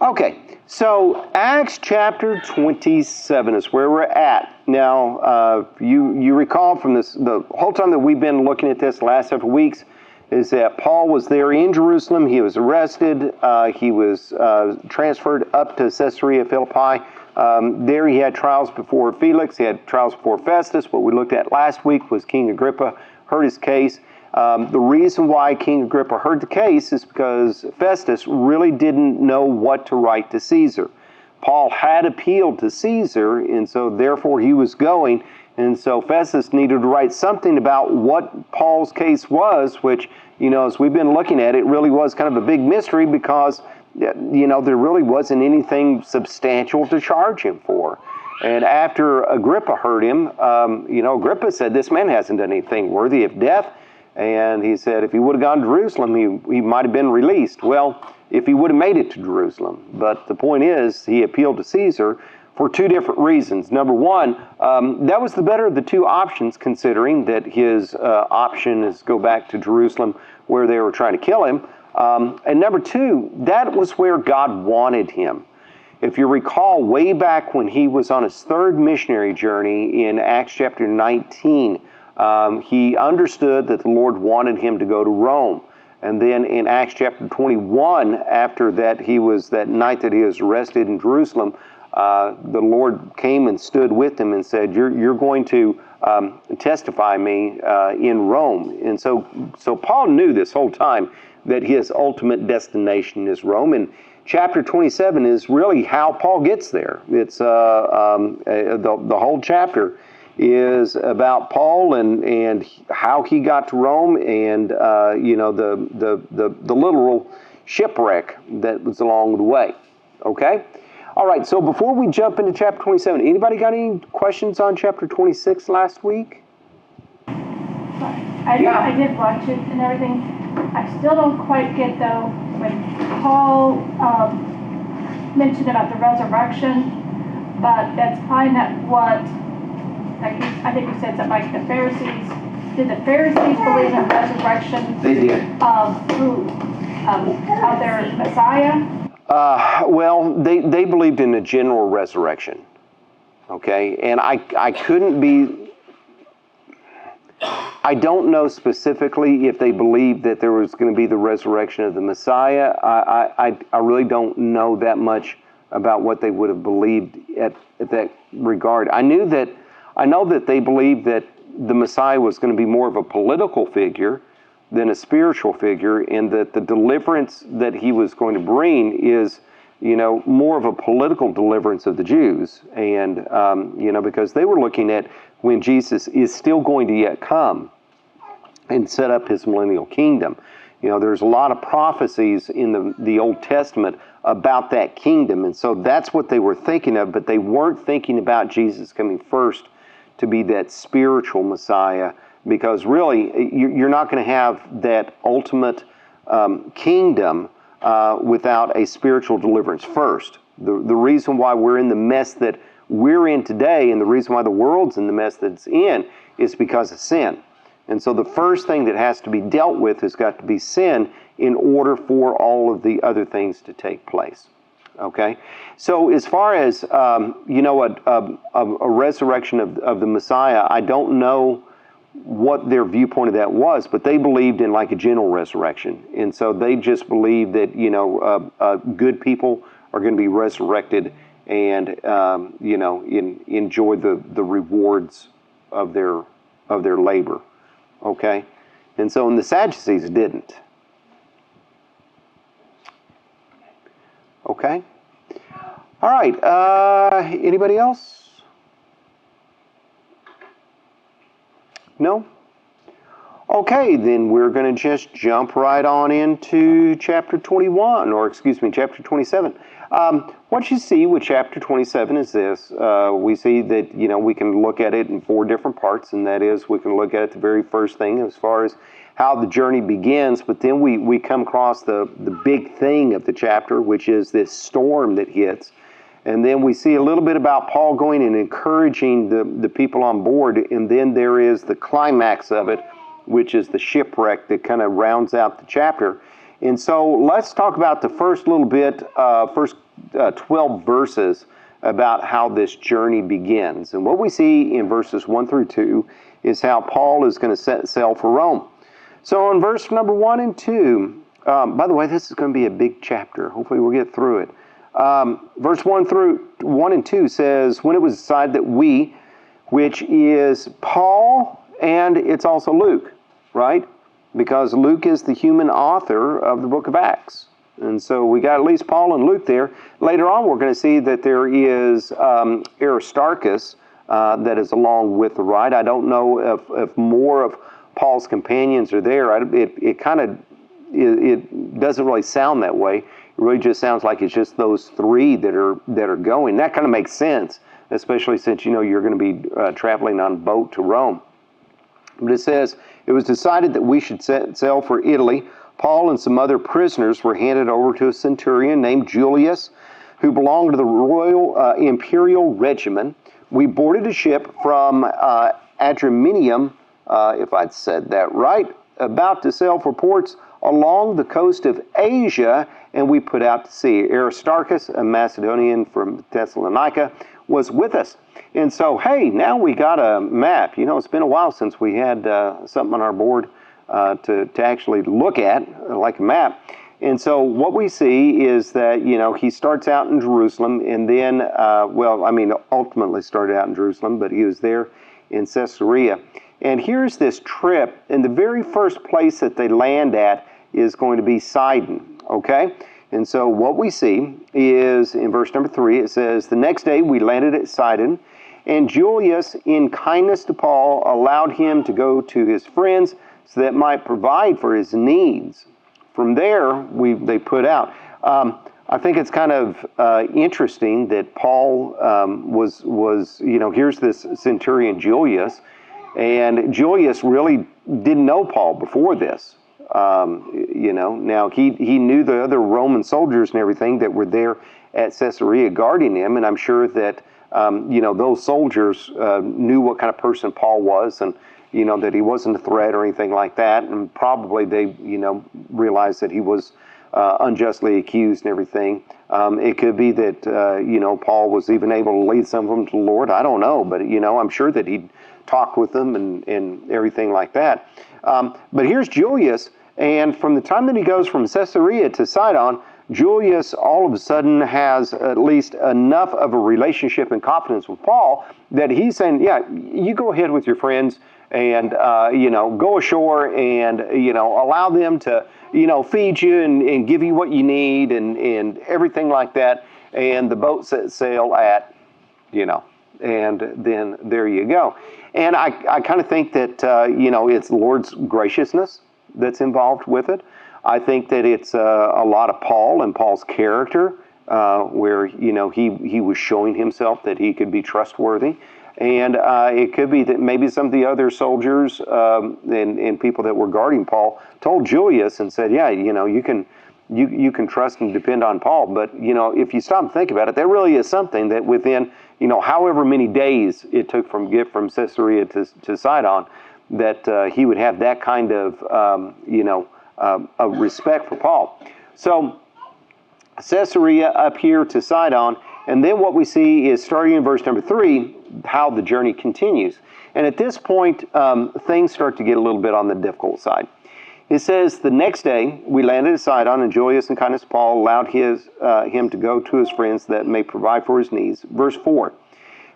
Okay, so Acts chapter 27 is where we're at. Now, you recall from the whole time that we've been looking at this the last several weeks is that Paul was there in Jerusalem. He was arrested. He was transferred up to Caesarea Philippi. There he had trials before Felix. He had trials before Festus. What we looked at last week was King Agrippa heard his case. The reason why King Agrippa heard the case is because Festus really didn't know what to write to Caesar. Paul had appealed to Caesar, and so therefore he was going. And so Festus needed to write something about what Paul's case was, which, as we've been looking at, it really was kind of a big mystery because, there really wasn't anything substantial to charge him for. And after Agrippa heard him, Agrippa said, this man hasn't done anything worthy of death. And he said if he would have gone to Jerusalem, he might have been released. Well, if he would have made it to Jerusalem. But the point is, he appealed to Caesar for two different reasons. Number one, that was the better of the two options, considering that his option is go back to Jerusalem where they were trying to kill him. And number two, that was where God wanted him. If you recall, way back when he was on his third missionary journey in Acts chapter 19, he understood that the Lord wanted him to go to Rome. And then in Acts chapter 21, after that night that he was arrested in Jerusalem, the Lord came and stood with him and said, you're going to testify me in Rome. And so Paul knew this whole time that his ultimate destination is Rome. And chapter 27 is really how Paul gets there. It's the whole chapter is about Paul and how he got to Rome and the literal shipwreck that was along the way. Okay? All right, so before we jump into chapter 27, anybody got any questions on chapter 26 last week? I did watch it and everything. I still don't quite get, though, when Paul mentioned about the resurrection, but that's probably not what, I think you said something like the Pharisees. Did the Pharisees believe in resurrection? They did. Of their Messiah? Well, they believed in a general resurrection, okay? And I couldn't be, I don't know specifically if they believed that there was going to be the resurrection of the Messiah. I really don't know that much about what they would have believed at that regard. I know that they believed that the Messiah was going to be more of a political figure than a spiritual figure, and that the deliverance that he was going to bring is, more of a political deliverance of the Jews. And, because they were looking at when Jesus is still going to yet come and set up his millennial kingdom. There's a lot of prophecies in the Old Testament about that kingdom. And so that's what they were thinking of, but they weren't thinking about Jesus coming first to be that spiritual Messiah, because really you're not going to have that ultimate kingdom without a spiritual deliverance first. The reason why we're in the mess that we're in today, and the reason why the world's in the mess that it's in, is because of sin. And so the first thing that has to be dealt with has got to be sin in order for all of the other things to take place. Okay? So as far as, a resurrection of the Messiah, I don't know what their viewpoint of that was, but they believed in like a general resurrection. And so they just believed that, good people are going to be resurrected and, enjoy the rewards of their labor. Okay? And so, the Sadducees didn't. Okay? All right. Anybody else? No? Okay, then we're going to just jump right on into chapter 21, chapter 27. What you see with chapter 27 is this. We see that, we can look at it in four different parts, and that is we can look at it the very first thing as far as how the journey begins, but then we come across the big thing of the chapter, which is this storm that hits. And then we see a little bit about Paul going and encouraging the people on board, and then there is the climax of it, which is the shipwreck that kind of rounds out the chapter. And so let's talk about the first little bit, first 12 verses about how this journey begins. And what we see in verses 1 through 2 is how Paul is going to set sail for Rome. So in verse number 1 and 2, by the way, this is going to be a big chapter. Hopefully we'll get through it. Verse 1 and 2 says, when it was decided that we, which is Paul, and it's also Luke, right? Because Luke is the human author of the book of Acts. And so we got at least Paul and Luke there. Later on, we're going to see that there is Aristarchus that is along with the ride. I don't know if more of Paul's companions are there. It doesn't really sound that way. It really just sounds like it's just those three that are going. That kind of makes sense, especially since you're going to be traveling on boat to Rome. But it says, it was decided that we should set sail for Italy. Paul and some other prisoners were handed over to a centurion named Julius, who belonged to the royal imperial regimen. We boarded a ship from Adramyttium, if I'd said that right, about to sail for ports along the coast of Asia, and we put out to sea. Aristarchus, a Macedonian from Thessalonica, was with us. And so, hey, now we got a map. It's been a while since we had something on our board to actually look at, like a map. And so what we see is that, he starts out in Jerusalem, and then, ultimately started out in Jerusalem, but he was there in Caesarea. And here's this trip, and the very first place that they land at is going to be Sidon, okay? And so what we see is, in verse number 3, it says, the next day we landed at Sidon, and Julius, in kindness to Paul, allowed him to go to his friends so that might provide for his needs. From there, they put out. I think it's kind of interesting that Paul was here's this centurion Julius, and Julius really didn't know Paul before this. Now he knew the other Roman soldiers and everything that were there at Caesarea guarding him, and I'm sure that those soldiers knew what kind of person Paul was, and that he wasn't a threat or anything like that, and probably they realized that he was unjustly accused and everything. It could be that Paul was even able to lead some of them to the Lord. I don't know, but I'm sure that he'd talk with them and everything like that. But here's Julius, and from the time that he goes from Caesarea to Sidon, Julius all of a sudden has at least enough of a relationship and confidence with Paul that he's saying, yeah, you go ahead with your friends and, go ashore and, allow them to, feed you and give you what you need and everything like that. And the boat set sail at, and then there you go. And I kind of think that, it's the Lord's graciousness that's involved with it. I think that it's a lot of Paul and Paul's character, where he was showing himself that he could be trustworthy, and it could be that maybe some of the other soldiers and people that were guarding Paul told Julius and said, yeah, you can trust and depend on Paul. But if you stop and think about it, there really is something that within however many days it took from Caesarea to Sidon, that he would have that kind of of respect for Paul. So Caesarea up here to Sidon, and then what we see is starting in verse number 3, how the journey continues. And at this point, things start to get a little bit on the difficult side. It says, the next day we landed at Sidon, and Julius, in kindness of Paul, allowed him to go to his friends that may provide for his needs. Verse 4,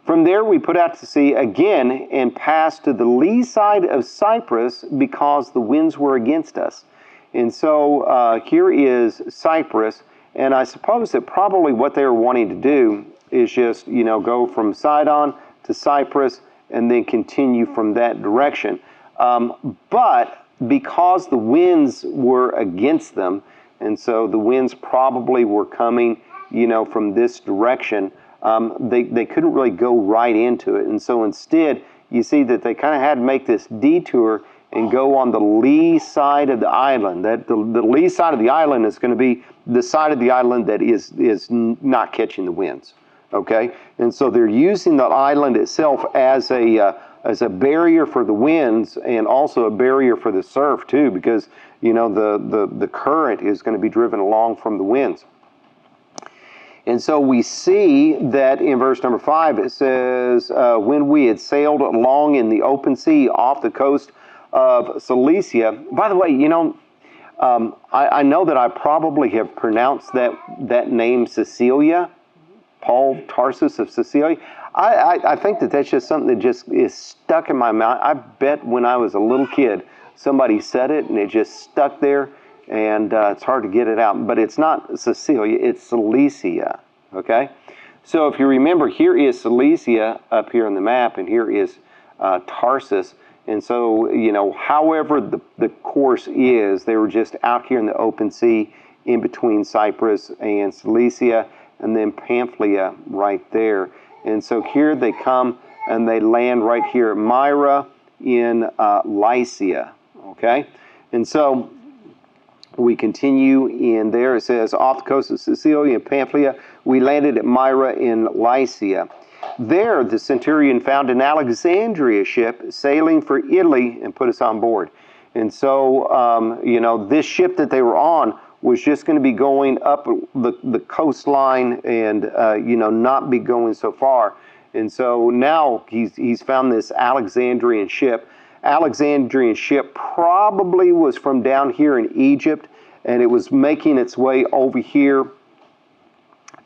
from there we put out to sea again and passed to the lee side of Cyprus because the winds were against us. And so here is Cyprus, and I suppose that probably what they were wanting to do is just, go from Sidon to Cyprus and then continue from that direction. But because the winds were against them, and so the winds probably were coming, from this direction, they couldn't really go right into it. And so instead, you see that they kind of had to make this detour and go on the lee side of the island. That the lee side of the island is going to be the side of the island that is not catching the winds. Okay, and so they're using the island itself as a barrier for the winds and also a barrier for the surf too, because the current is going to be driven along from the winds. And so we see that in verse number 5, it says, when we had sailed along in the open sea off the coast of Cilicia. By the way, I know that I probably have pronounced that name Cecilia, Paul Tarsus of Cecilia. I think that's just something that just is stuck in my mouth. I bet when I was a little kid, somebody said it and it just stuck there. And it's hard to get it out. But it's not Cecilia, it's Cilicia, okay? So if you remember, here is Cilicia up here on the map, and here is Tarsus. And so, however the course is, they were just out here in the open sea in between Cyprus and Cilicia, and then Pamphylia right there. And so here they come, and they land right here at Myra in Lycia, okay? And so we continue in there. It says, off the coast of Sicilia and Pamphylia, we landed at Myra in Lycia. There, the centurion found an Alexandria ship sailing for Italy and put us on board. And so, this ship that they were on was just going to be going up the coastline and, not be going so far. And so now he's found this Alexandrian ship. Alexandrian ship probably was from down here in Egypt, and it was making its way over here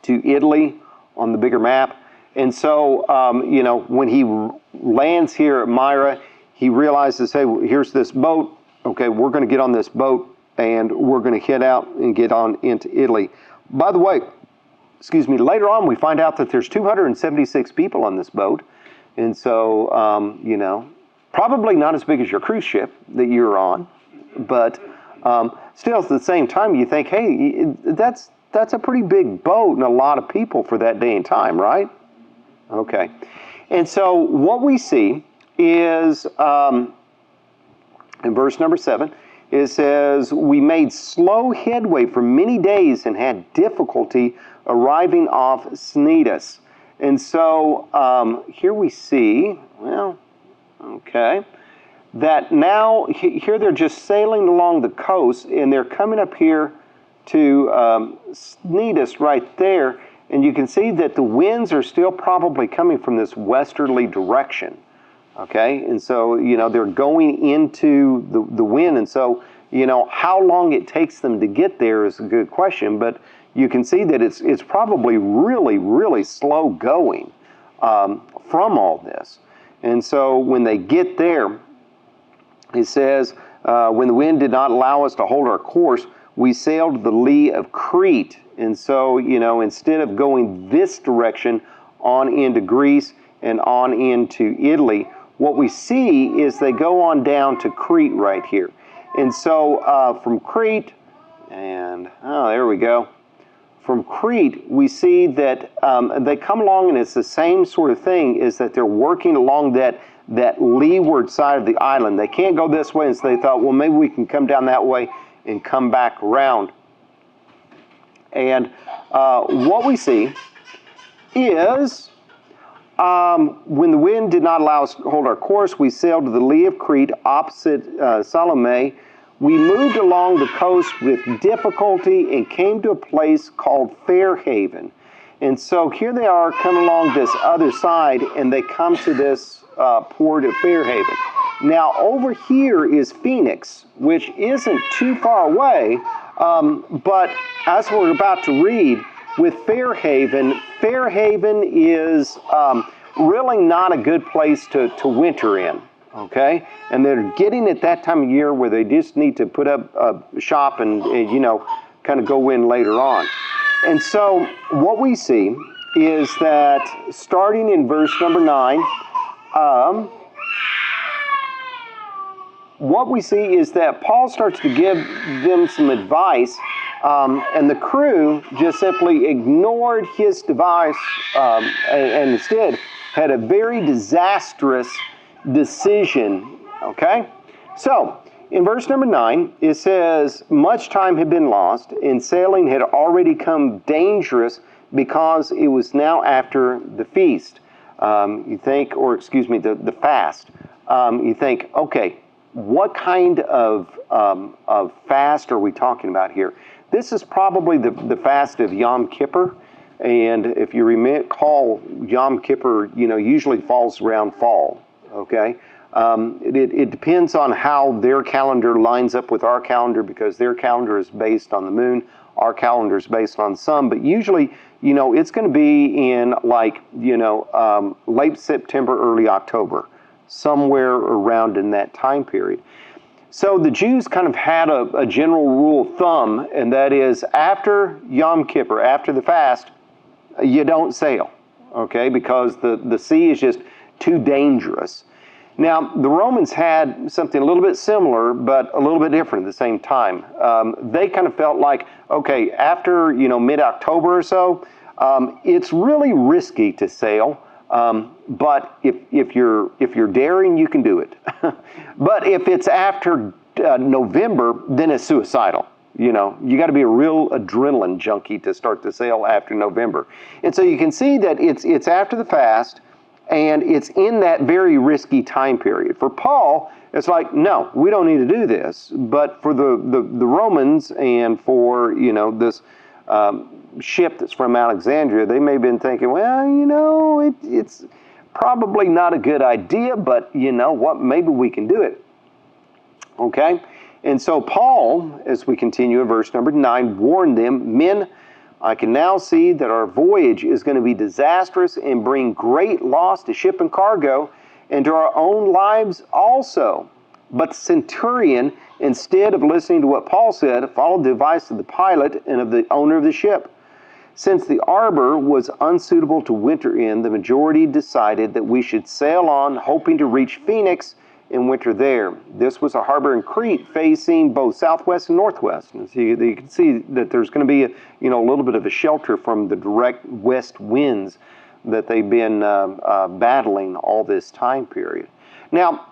to Italy on the bigger map. And so, when he lands here at Myra, he realizes, hey, here's this boat. Okay, we're going to get on this boat, and we're going to head out and get on into Italy. By the way, later on we find out that there's 276 people on this boat. And so, probably not as big as your cruise ship that you're on, but still at the same time you think, hey, that's a pretty big boat and a lot of people for that day and time, right? Okay. And so what we see is, in verse number 7, it says, we made slow headway for many days and had difficulty arriving off Cnidus. And so here we see, that now here they're just sailing along the coast, and they're coming up here to Cnidus right there, and you can see that the winds are still probably coming from this westerly direction, okay? And so, they're going into the wind, and so, how long it takes them to get there is a good question, but you can see that it's probably really, really slow going from all this. And so when they get there, it says, when the wind did not allow us to hold our course, we sailed to the lee of Crete. And so, instead of going this direction on into Greece and on into Italy, what we see is they go on down to Crete right here. And so from Crete, and there we go. From Crete, we see that they come along, and it's the same sort of thing, is that they're working along that leeward side of the island. They can't go this way, and so they thought, well, maybe we can come down that way and come back around. And what we see is when the wind did not allow us to hold our course, we sailed to the lee of Crete opposite Salome. We moved along the coast with difficulty and came to a place called Fairhaven. And so here they are coming along this other side, and they come to this port of Fairhaven. Now over here is Phoenix, which isn't too far away, but as we're about to read, with Fairhaven is really not a good place to winter in. Okay, and they're getting at that time of year where they just need to put up a shop and kind of go in later on. And so what we see is that starting in verse number 9, what we see is that Paul starts to give them some advice, and the crew just simply ignored his advice and instead had a very disastrous decision, okay? So, in verse number 9, it says, much time had been lost, and sailing had already come dangerous because it was now after the feast. The fast. You think, okay, what kind of fast are we talking about here? This is probably the fast of Yom Kippur. And if you recall, Yom Kippur, usually falls around fall, okay? It depends on how their calendar lines up with our calendar, because their calendar is based on the moon, our calendar is based on the sun, but usually, it's going to be in late September, early October, somewhere around in that time period. So the Jews kind of had a general rule of thumb, and that is after Yom Kippur, after the fast, you don't sail, okay, because the sea is just too dangerous. Now, the Romans had something a little bit similar, but a little bit different at the same time. They kind of felt like, okay, after mid-October or so, it's really risky to sail. But if you're daring, you can do it. But if it's after November, then it's suicidal. You got to be a real adrenaline junkie to start to sail after November. And so you can see that it's after the fast, and it's in that very risky time period. For Paul, it's like, no, we don't need to do this. But for the Romans, and for this ship that's from Alexandria, they may have been thinking, well, it's probably not a good idea, but you know what, maybe we can do it. Okay? And so Paul, as we continue in verse number 9, warned them, men, I can now see that our voyage is going to be disastrous and bring great loss to ship and cargo, and to our own lives also. But the centurion, instead of listening to what Paul said, followed the advice of the pilot and of the owner of the ship. Since the harbor was unsuitable to winter in, the majority decided that we should sail on, hoping to reach Phoenix and winter there. This was a harbor in Crete facing both southwest and northwest. And so you can see that there's going to be a little bit of a shelter from the direct west winds that they've been battling all this time period. Now,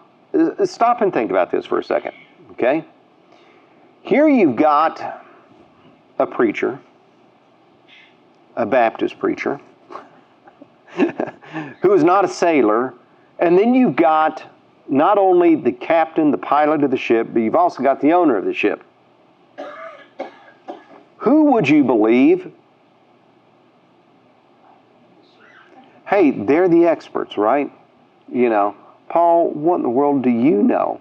stop and think about this for a second, okay? Here you've got a preacher, a Baptist preacher, who is not a sailor, and then you've got not only the captain, the pilot of the ship, but you've also got the owner of the ship. Who would you believe? Hey, they're the experts, right? Paul, what in the world do you know?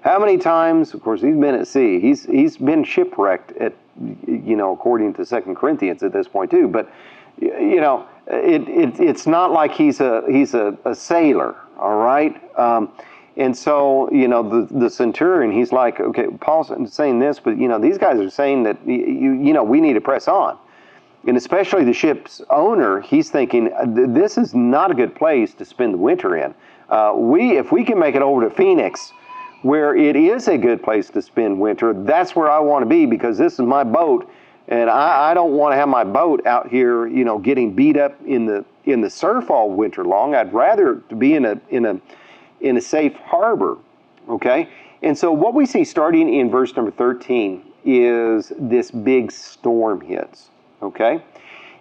How many times, of course, he's been at sea. He's been shipwrecked at, according to 2 Corinthians at this point too. But, it's not like he's a sailor, all right? And so, the centurion, he's like, okay, Paul's saying this, but, these guys are saying that, we need to press on. And especially the ship's owner, he's thinking, this is not a good place to spend the winter in. If we can make it over to Phoenix, where it is a good place to spend winter, that's where I want to be, because this is my boat, and I don't want to have my boat out here, getting beat up in the surf all winter long. I'd rather to be in a safe harbor. Okay, and so what we see starting in verse number 13 is this big storm hits. Okay,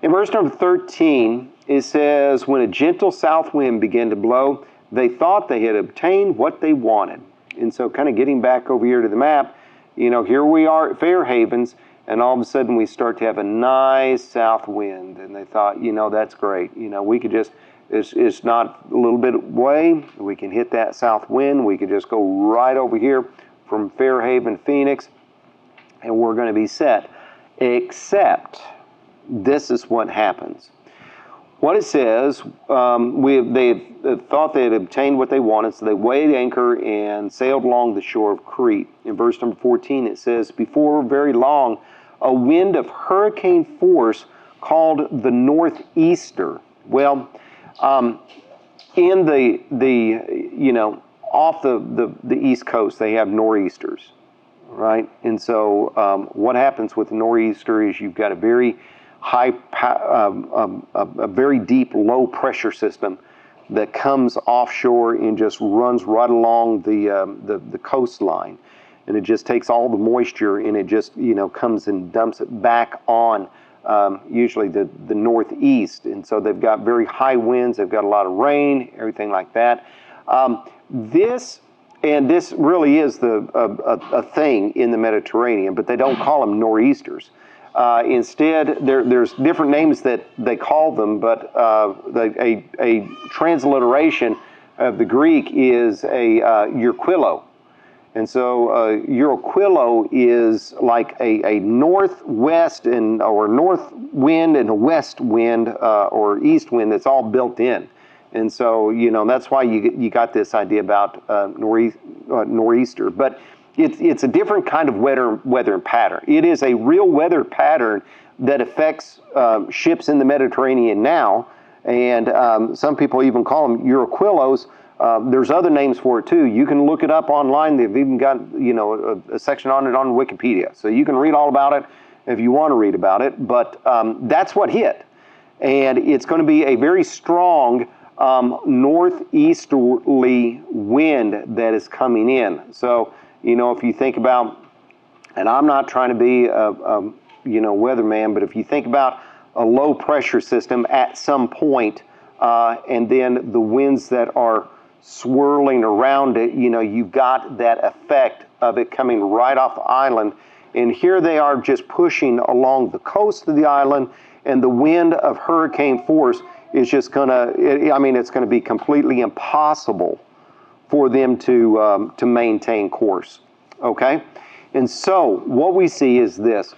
in verse number 13 it says, when a gentle south wind began to blow, they thought they had obtained what they wanted. And so kind of getting back over here to the map, here we are at Fair Havens, and all of a sudden we start to have a nice south wind. And they thought, that's great. We could just, it's not a little bit away. We can hit that south wind. We could just go right over here from Fair Haven, Phoenix, and we're going to be set. Except this is what happens. What it says, they thought they had obtained what they wanted, so they weighed anchor and sailed along the shore of Crete. In verse number 14, it says, before very long, a wind of hurricane force called the northeaster. Well, in off the East Coast, they have nor'easters, right? And so what happens with the nor'easter is you've got a very high, a very deep, low pressure system that comes offshore and just runs right along the coastline, and it just takes all the moisture and it just comes and dumps it back on usually the northeast, and so they've got very high winds, they've got a lot of rain, everything like that. This really is a thing in the Mediterranean, but they don't call them nor'easters. Instead, there's different names that they call them, but a transliteration of the Greek is a Urquilo. And so Urquilo is like a northwest or north wind and a west wind or east wind that's all built in. And so, that's why you got this idea about nor'easter. But it's a different kind of weather pattern. It is a real weather pattern that affects ships in the Mediterranean now. And some people even call them Urquilos. There's other names for it too. You can look it up online. They've even got a section on it on Wikipedia, so you can read all about it if you want to read about it. But that's what hit, and it's going to be a very strong northeasterly wind that is coming in. So if you think about, and I'm not trying to be a weatherman, but if you think about a low pressure system at some point, and then the winds that are swirling around it, you've got that effect of it coming right off the island. And here they are just pushing along the coast of the island, and the wind of hurricane force is just it's going to be completely impossible for them to maintain course. Okay? And so what we see is this.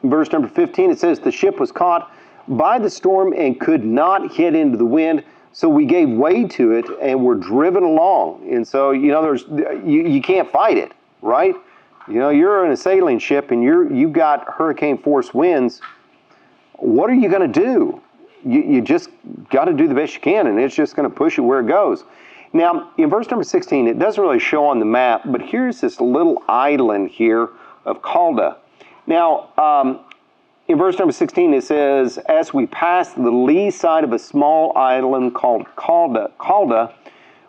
In verse number 15, it says, the ship was caught by the storm and could not hit into the wind, so we gave way to it and were driven along. And so, you can't fight it, right? You're in a sailing ship and you've got hurricane force winds. What are you going to do? You just got to do the best you can, and it's just going to push it where it goes. Now, in verse number 16, it doesn't really show on the map, but here's this little island here of Calda. Now, in verse number 16, it says, as we passed the lee side of a small island called Calda,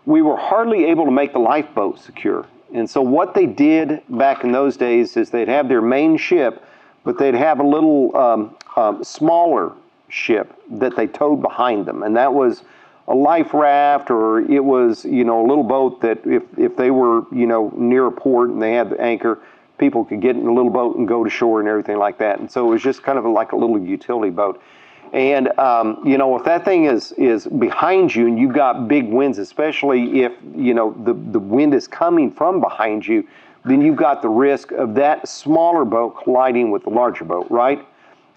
we were hardly able to make the lifeboat secure. And so what they did back in those days is they'd have their main ship, but they'd have a little smaller ship that they towed behind them. And that was a life raft, or it was, a little boat that if they were, near a port and they had the anchor, people could get in a little boat and go to shore and everything like that. And so it was just kind of like a little utility boat. And, if that thing is behind you and you've got big winds, especially if, the wind is coming from behind you, then you've got the risk of that smaller boat colliding with the larger boat, right?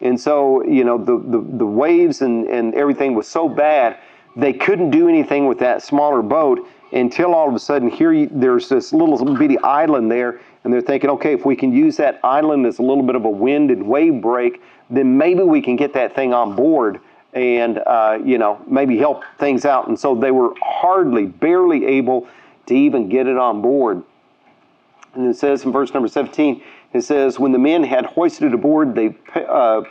And so, the waves and everything was so bad, they couldn't do anything with that smaller boat until all of a sudden there's this little bitty island there, and they're thinking, okay, if we can use that island as a little bit of a wind and wave break, then maybe we can get that thing on board and, maybe help things out. And so they were barely able to even get it on board. And it says in verse number 17, it says, when the men had hoisted aboard, they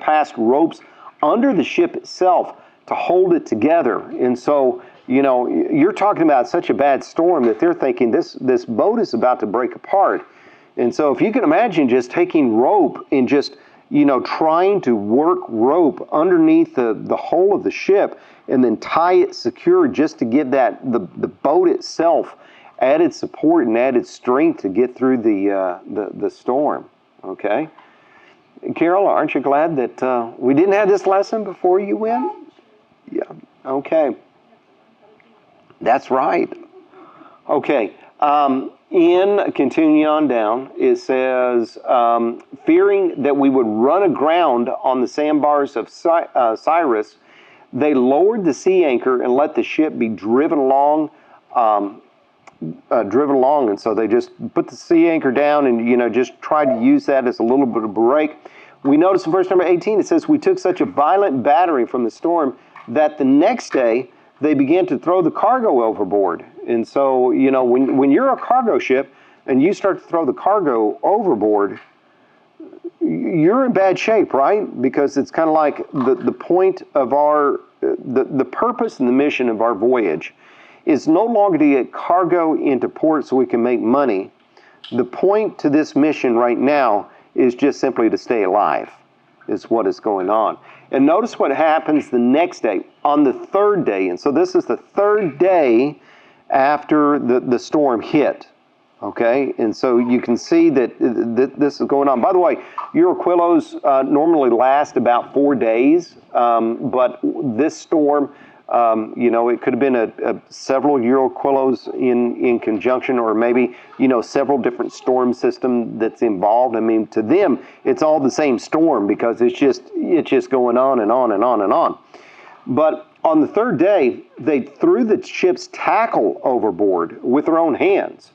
passed ropes under the ship itself to hold it together. And so, you're talking about such a bad storm that they're thinking this boat is about to break apart. And so if you can imagine just taking rope and just, trying to work rope underneath the hull of the ship and then tie it secure just to give the boat itself added support and added strength to get through the storm. Okay? And Carol, aren't you glad that we didn't have this lesson before you went? Yeah. Okay. That's right. Okay. In continuing on down, it says, fearing that we would run aground on the sandbars of Cyrus, they lowered the sea anchor and let the ship be driven along. And so they just put the sea anchor down and, just tried to use that as a little bit of a break. We notice in verse number 18, it says, we took such a violent battering from the storm that the next day they began to throw the cargo overboard. And so, when you're a cargo ship and you start to throw the cargo overboard, you're in bad shape, right? Because it's kind of like the point of the purpose and the mission of our voyage is no longer to get cargo into port so we can make money. The point to this mission right now is just simply to stay alive, is what is going on. And notice what happens the next day, on the third day. And so this is the third day after the storm hit. Okay, and so you can see that this is going on. By the way, Euroquillos normally last about 4 days, but this storm, it could have been several Euroquillos in conjunction, or maybe several different storm systems that's involved. I mean, to them, it's all the same storm because it's just going on and on and on and on. But on the third day, they threw the ship's tackle overboard with their own hands.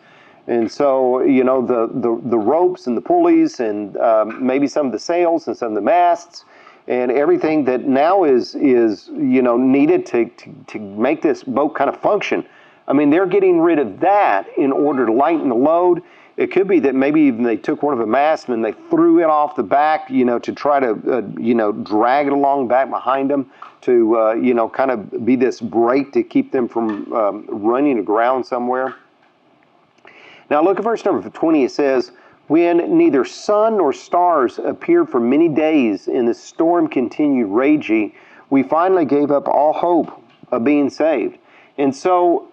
And so, the ropes and the pulleys and maybe some of the sails and some of the masts and everything that now is needed to make this boat kind of function. I mean, they're getting rid of that in order to lighten the load. It could be that maybe even they took one of the masts and they threw it off the back, to try to, drag it along back behind them to, kind of be this brake to keep them from running aground somewhere. Now look at verse number 20. It says, when neither sun nor stars appeared for many days and the storm continued raging, we finally gave up all hope of being saved. And so,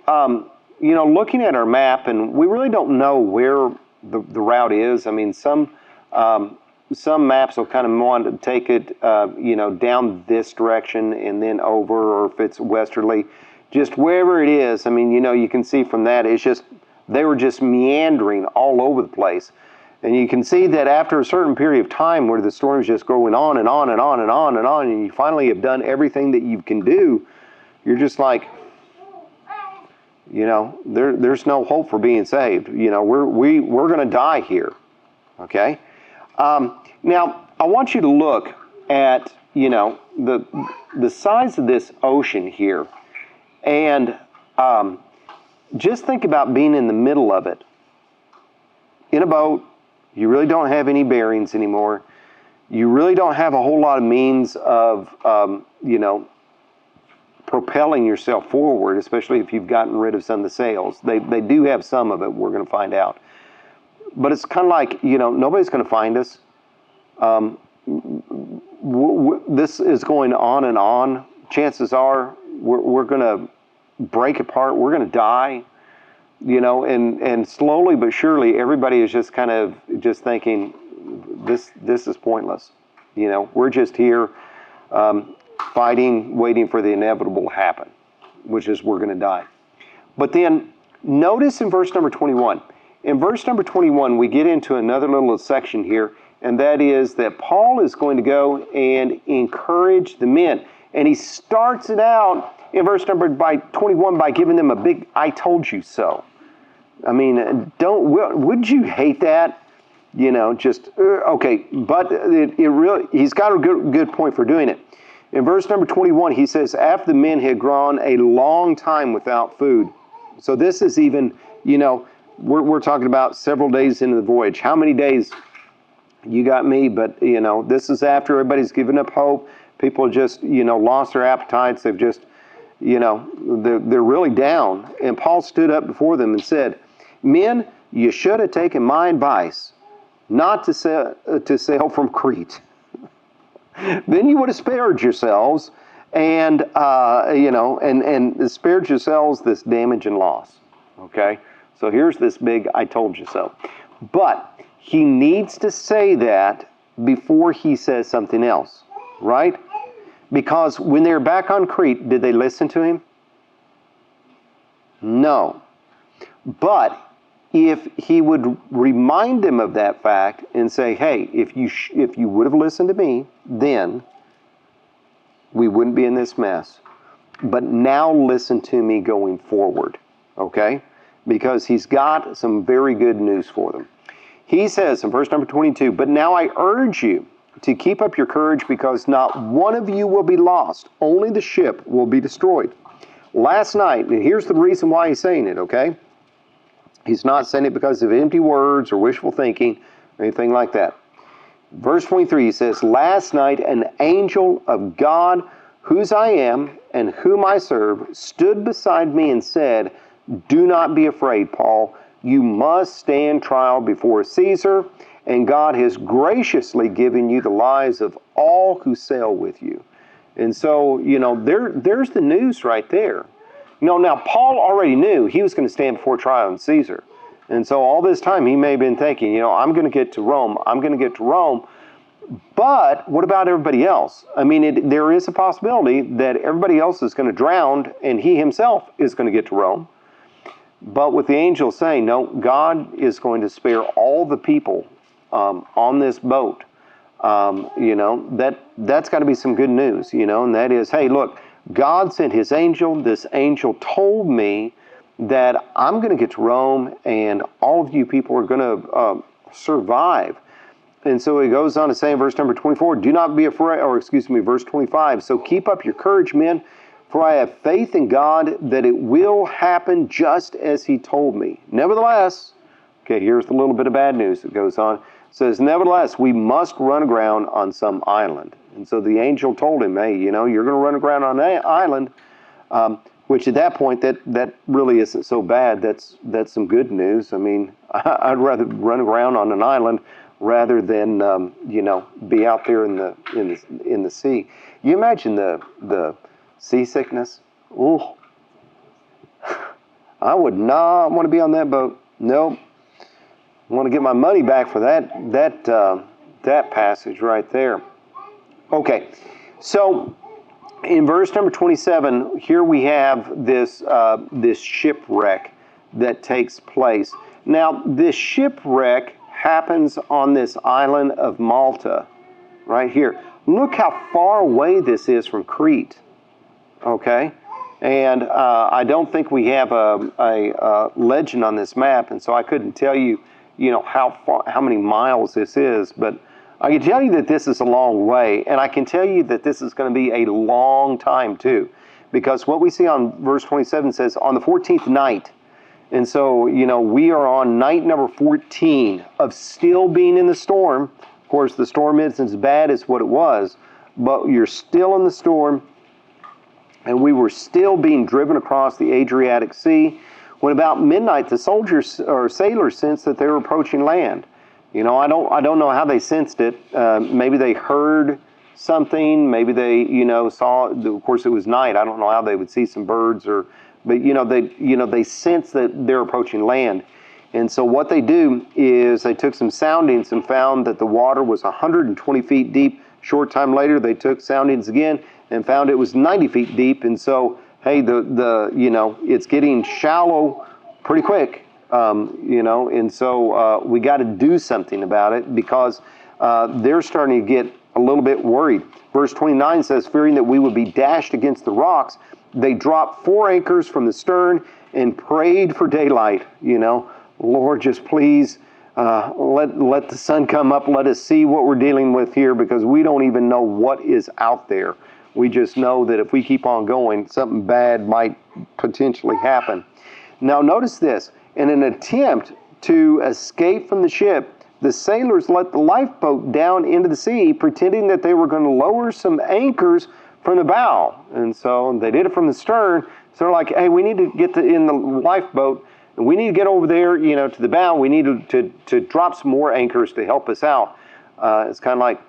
looking at our map, and we really don't know where the route is. I mean, some maps will kind of want to take it, down this direction and then over, or if it's westerly, just wherever it is. I mean, you can see from that, it's just, they were just meandering all over the place. And you can see that after a certain period of time where the storm's just going on and on and on and on and on, and you finally have done everything that you can do, you're just like, there's no hope for being saved. We're going to die here. Okay? Now, I want you to look at, the size of this ocean here. And just think about being in the middle of it. In a boat, you really don't have any bearings anymore. You really don't have a whole lot of means of, propelling yourself forward, especially if you've gotten rid of some of the sails. They do have some of it, we're going to find out. But it's kind of like, nobody's going to find us. This is going on and on. Chances are we're going to break apart. We're going to die. And slowly but surely, everybody is just kind of just thinking, this is pointless. We're just here fighting, waiting for the inevitable to happen, which is we're going to die. But then notice in verse number 21. In verse number 21, we get into another little section here, and that is that Paul is going to go and encourage the men. And he starts it out in verse number 21 by giving them a big "I told you so." I mean, would you hate that? Okay, but it really, he's got a good point for doing it. In verse number 21, he says, after the men had gone a long time without food. So this is even, we're talking about several days into the voyage. How many days? You got me, but, this is after everybody's given up hope. People just, lost their appetites. They've just, they're really down. And Paul stood up before them and said, men, you should have taken my advice not to sail from Crete. Then you would have spared yourselves and spared yourselves this damage and loss. Okay? So here's this big "I told you so." But he needs to say that before he says something else, right? Because when they were back on Crete, did they listen to him? No. But if he would remind them of that fact and say, hey, if you would have listened to me, then we wouldn't be in this mess. But now listen to me going forward, okay? Because he's got some very good news for them. He says in verse number 22, but now I urge you to keep up your courage, because not one of you will be lost. Only the ship will be destroyed. Last night, and here's the reason why he's saying it, okay? He's not saying it because of empty words or wishful thinking or anything like that. Verse 23, he says, last night an angel of God, whose I am and whom I serve, stood beside me and said, do not be afraid, Paul. You must stand trial before Caesar, and God has graciously given you the lives of all who sail with you. And so, there's the news right there. Now Paul already knew he was going to stand before trial in Caesar. And so all this time he may have been thinking, I'm going to get to Rome. I'm going to get to Rome. But what about everybody else? I mean, there is a possibility that everybody else is going to drown and he himself is going to get to Rome. But with the angel saying, no, God is going to spare all the people on this boat. That's got to be some good news, and that is, hey, look, God sent his angel. This angel told me that I'm going to get to Rome and all of you people are going to survive. And so he goes on to say in verse number 24, do not be afraid, verse 25. So keep up your courage, men, for I have faith in God that it will happen just as he told me. Nevertheless, okay, here's the little bit of bad news that goes on. It says, nevertheless, we must run aground on some island. And so the angel told him, hey, you're going to run aground on an island, which at that point, that really isn't so bad. That's some good news. I mean, I'd rather run aground on an island rather than be out there in the sea. You imagine the seasickness. Ooh, I would not want to be on that boat. Nope. I want to get my money back for that passage right there. Okay, so in verse number 27, here we have this shipwreck that takes place. Now, this shipwreck happens on this island of Malta, right here. Look how far away this is from Crete. Okay, and I don't think we have a legend on this map, and so I couldn't tell you, how many miles this is, but I can tell you that this is a long way, and I can tell you that this is going to be a long time too, because what we see on verse 27 says, on the 14th night, and so, we are on night number 14 of still being in the storm. Of course, the storm isn't as bad as what it was, but you're still in the storm, and we were still being driven across the Adriatic Sea, when about midnight, the soldiers or sailors sensed that they were approaching land. I don't know how they sensed it. Maybe they heard something. Maybe they, saw. Of course, it was night. I don't know how they would see some birds, but they sense that they're approaching land. And so what they do is they took some soundings and found that the water was 120 feet deep. Short time later, they took soundings again and found it was 90 feet deep. And so, hey, it's getting shallow pretty quick. And so we got to do something about it because they're starting to get a little bit worried. Verse 29 says, fearing that we would be dashed against the rocks, they dropped 4 anchors from the stern and prayed for daylight. Lord, just please let the sun come up. Let us see what we're dealing with here, because we don't even know what is out there. We just know that if we keep on going, something bad might potentially happen. Now, notice this. In an attempt to escape from the ship, the sailors let the lifeboat down into the sea, pretending that they were going to lower some anchors from the bow. And so they did it from the stern. So they're like, hey, we need to get in the lifeboat, and we need to get over there, to the bow. We need to drop some more anchors to help us out. It's kind of like,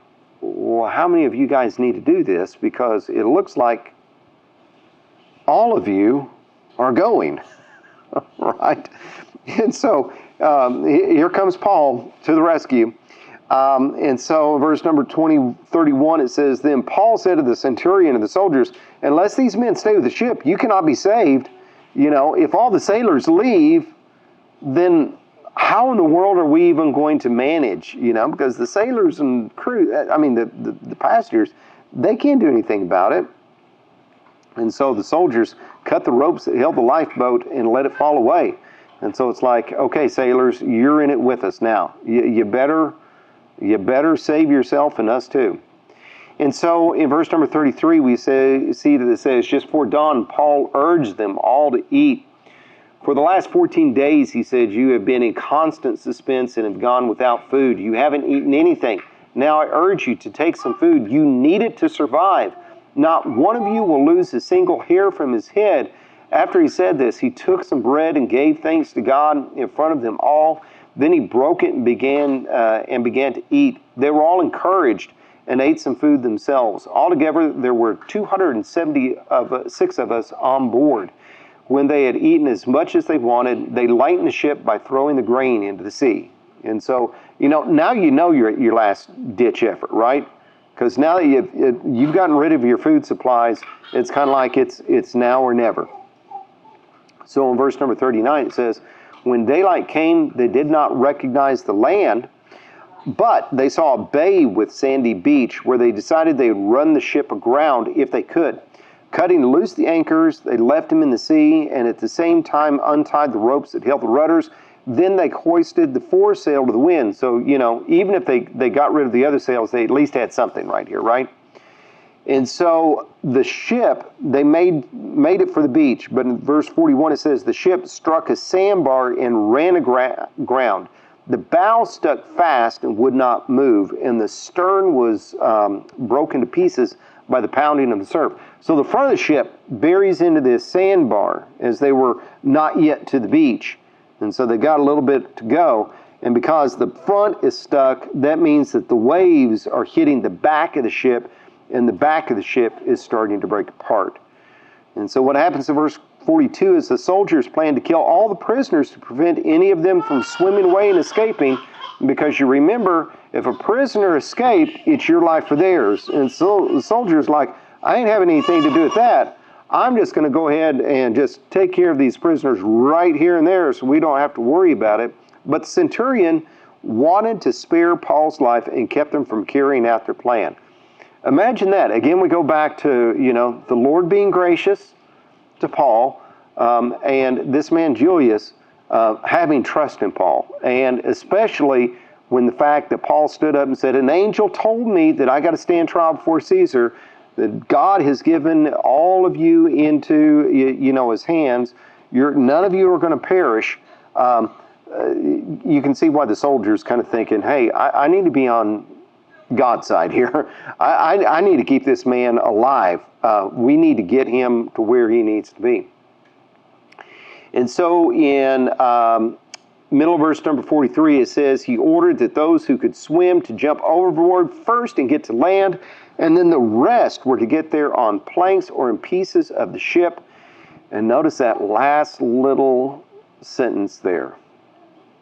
well, how many of you guys need to do this? Because it looks like all of you are going, right? And so here comes Paul to the rescue. And so verse number 31, it says, then Paul said to the centurion and the soldiers, unless these men stay with the ship, you cannot be saved. If all the sailors leave, then how in the world are we even going to manage? Because the sailors and crew, the passengers, they can't do anything about it. And so the soldiers cut the ropes that held the lifeboat and let it fall away. And so it's like, okay, sailors, you're in it with us now. You better save yourself and us too. And so in verse number 33, we see that it says, just before dawn, Paul urged them all to eat. For the last 14 days, he said, you have been in constant suspense and have gone without food. You haven't eaten anything. Now I urge you to take some food. You need it to survive. Not one of you will lose a single hair from his head. After he said this, he took some bread and gave thanks to God in front of them all. Then he broke it and began to eat. They were all encouraged and ate some food themselves. Altogether, there were 276 of us on board. When they had eaten as much as they wanted, they lightened the ship by throwing the grain into the sea. And so, now you're at your last ditch effort, right? Because now that you've gotten rid of your food supplies, it's kind of like it's now or never. So in verse number 39, it says, when daylight came, they did not recognize the land, but they saw a bay with sandy beach where they decided they would run the ship aground if they could. Cutting loose the anchors, they left them in the sea, and at the same time untied the ropes that held the rudders. Then they hoisted the foresail to the wind. So, even if they got rid of the other sails, they at least had something right here, right? And so the ship, they made it for the beach. But in verse 41, it says, the ship struck a sandbar and ran aground. The bow stuck fast and would not move, and the stern was broken to pieces by the pounding of the surf. So the front of the ship buries into this sandbar as they were not yet to the beach. And so they got a little bit to go. And because the front is stuck, that means that the waves are hitting the back of the ship, and the back of the ship is starting to break apart. And so what happens in verse 42 is the soldiers plan to kill all the prisoners to prevent any of them from swimming away and escaping, because you remember, if a prisoner escaped, it's your life or theirs. And so the soldier's like, I ain't having anything to do with that. I'm just going to go ahead and just take care of these prisoners right here and there so we don't have to worry about it. But the centurion wanted to spare Paul's life and kept them from carrying out their plan. Imagine that. Again, we go back to, the Lord being gracious to Paul, and this man Julius having trust in Paul. And especially when the fact that Paul stood up and said, an angel told me that I got to stand trial before Caesar, that God has given all of you into, his hands. None of you are going to perish. You can see why the soldier's kind of thinking, hey, I need to be on God's side here. I need to keep this man alive. We need to get him to where he needs to be. And so in middle of verse number 43, it says, he ordered that those who could swim to jump overboard first and get to land, and then the rest were to get there on planks or in pieces of the ship. And notice that last little sentence there.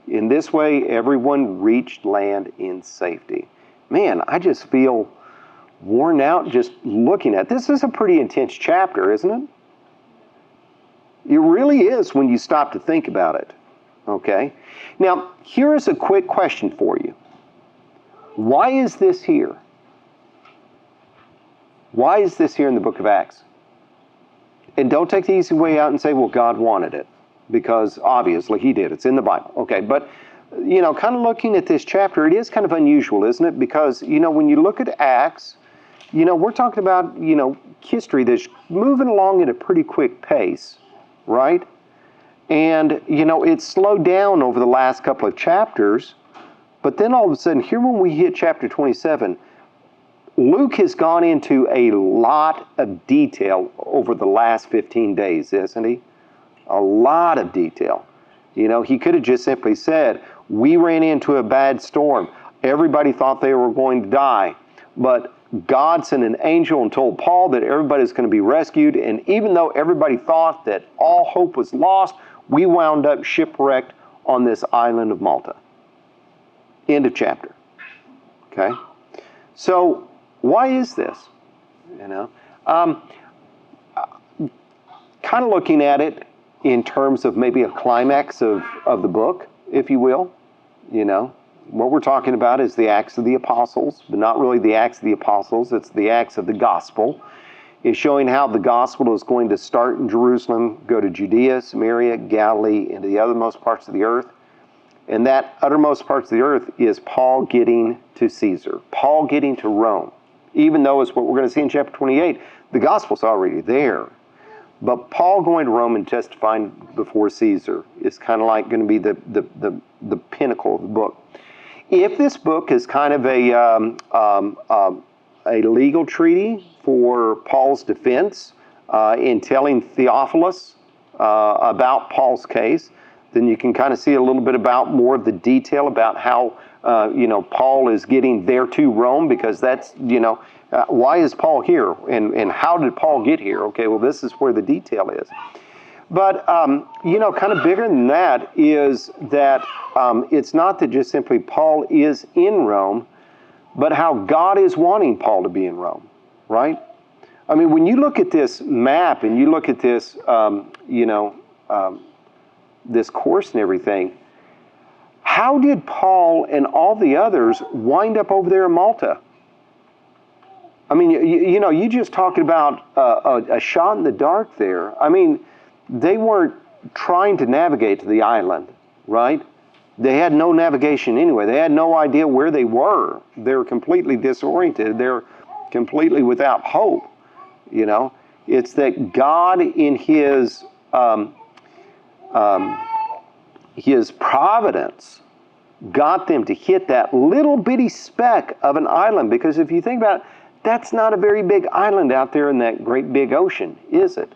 In this way, everyone reached land in safety. Man, I just feel worn out just looking at this. Is a pretty intense chapter, isn't it? It really is when you stop to think about it. Okay? Now, here is a quick question for you. Why is this here? Why is this here in the book of Acts? And don't take the easy way out and say, well, God wanted it. Because obviously he did. It's in the Bible. Okay, but kind of looking at this chapter, it is kind of unusual, isn't it? Because, when you look at Acts, we're talking about, history that's moving along at a pretty quick pace, right? And, it's slowed down over the last couple of chapters, but then all of a sudden, here when we hit chapter 27, Luke has gone into a lot of detail over the last 15 days, isn't he? A lot of detail. He could have just simply said, we ran into a bad storm. Everybody thought they were going to die. But God sent an angel and told Paul that everybody's going to be rescued. And even though everybody thought that all hope was lost, we wound up shipwrecked on this island of Malta. End of chapter. Okay? So, why is this? Kind of looking at it in terms of maybe a climax of the book, if you will. What we're talking about is the Acts of the Apostles, but not really the Acts of the Apostles. It's the Acts of the Gospel. It's showing how the Gospel is going to start in Jerusalem, go to Judea, Samaria, Galilee, and the uttermost parts of the earth. And that uttermost parts of the earth is Paul getting to Caesar, Paul getting to Rome. Even though it's what we're going to see in chapter 28, the Gospel's already there. But Paul going to Rome and testifying before Caesar is kind of like going to be the pinnacle of the book. If this book is kind of a legal treaty for Paul's defense in telling Theophilus about Paul's case, then you can kind of see a little bit about more of the detail about how Paul is getting there to Rome, because that's why is Paul here and how did Paul get here? Okay, well, this is where the detail is. But, kind of bigger than that is that it's not that just simply Paul is in Rome, but how God is wanting Paul to be in Rome, right? I mean, when you look at this map and you look at this, this course and everything, how did Paul and all the others wind up over there in Malta? I mean, you just talking about a shot in the dark there. I mean, they weren't trying to navigate to the island, right? They had no navigation anyway. They had no idea where they were. They were completely disoriented. They're completely without hope. It's that God in His providence got them to hit that little bitty speck of an island. Because if you think about it, that's not a very big island out there in that great big ocean, is it?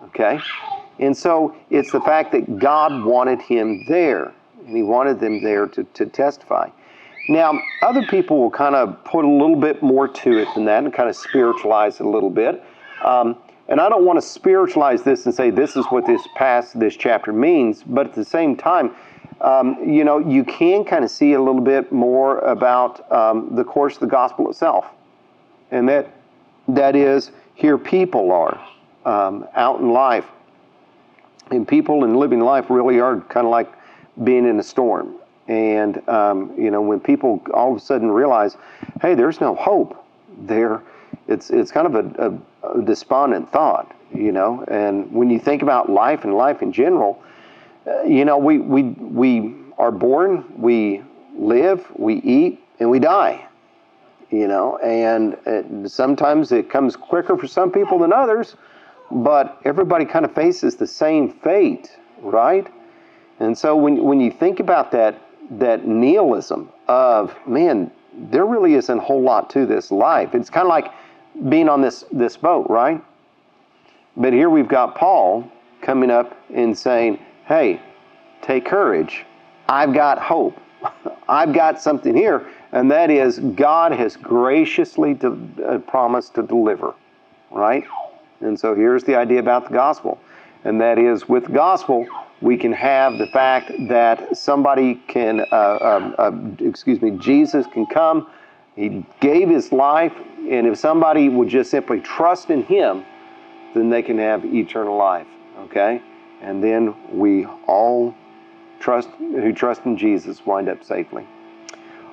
Okay? And so it's the fact that God wanted him there, and He wanted them there to testify. Now, other people will kind of put a little bit more to it than that and kind of spiritualize it a little bit. And I don't want to spiritualize this and say this is what this chapter means, but at the same time, you can kind of see a little bit more about the course of the gospel itself. And that is, here people are out in life. And people in living life really are kind of like being in a storm. And, when people all of a sudden realize, hey, there's no hope there, it's kind of a despondent thought, And when you think about life and life in general, we are born, we live, we eat, and we die, And sometimes it comes quicker for some people than others, but everybody kind of faces the same fate, right? And so when you think about that nihilism of, man, there really isn't a whole lot to this life. It's kind of like being on this boat, right? But here we've got Paul coming up and saying, hey, take courage. I've got hope. I've got something here. And that is, God has graciously promised to deliver, right? And so here's the idea about the gospel. And that is, with the gospel, we can have the fact that somebody can, Jesus can come. He gave His life. And if somebody would just simply trust in Him, then they can have eternal life, okay? And then we all who trust in Jesus wind up safely.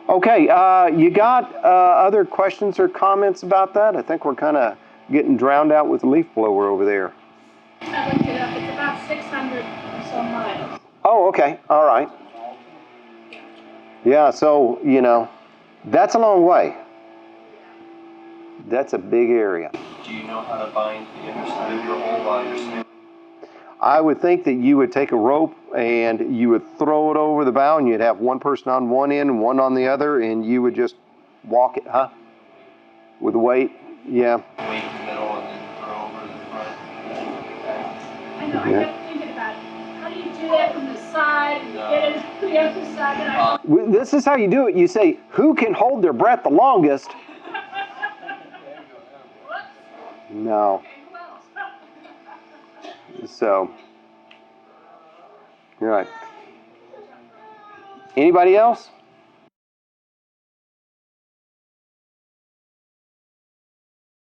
Okay, you got other questions or comments about that? I think we're kind of getting drowned out with the leaf blower over there. I looked it up. It's about 600 or so miles. Oh, okay. All right. Yeah, so, that's a long way. That's a big area. Do you know how to bind the underside of your hole while you're swimming? I would think that you would take a rope and you would throw it over the bow, and you'd have one person on one end and one on the other, and you would just walk it, with the weight? Yeah. Weight in the middle and then throw over the front. I know. I kept thinking about how do you do that from the side and get it to the other side? And This is how you do it. You say, who can hold their breath the longest? No. So, all right. Anybody else?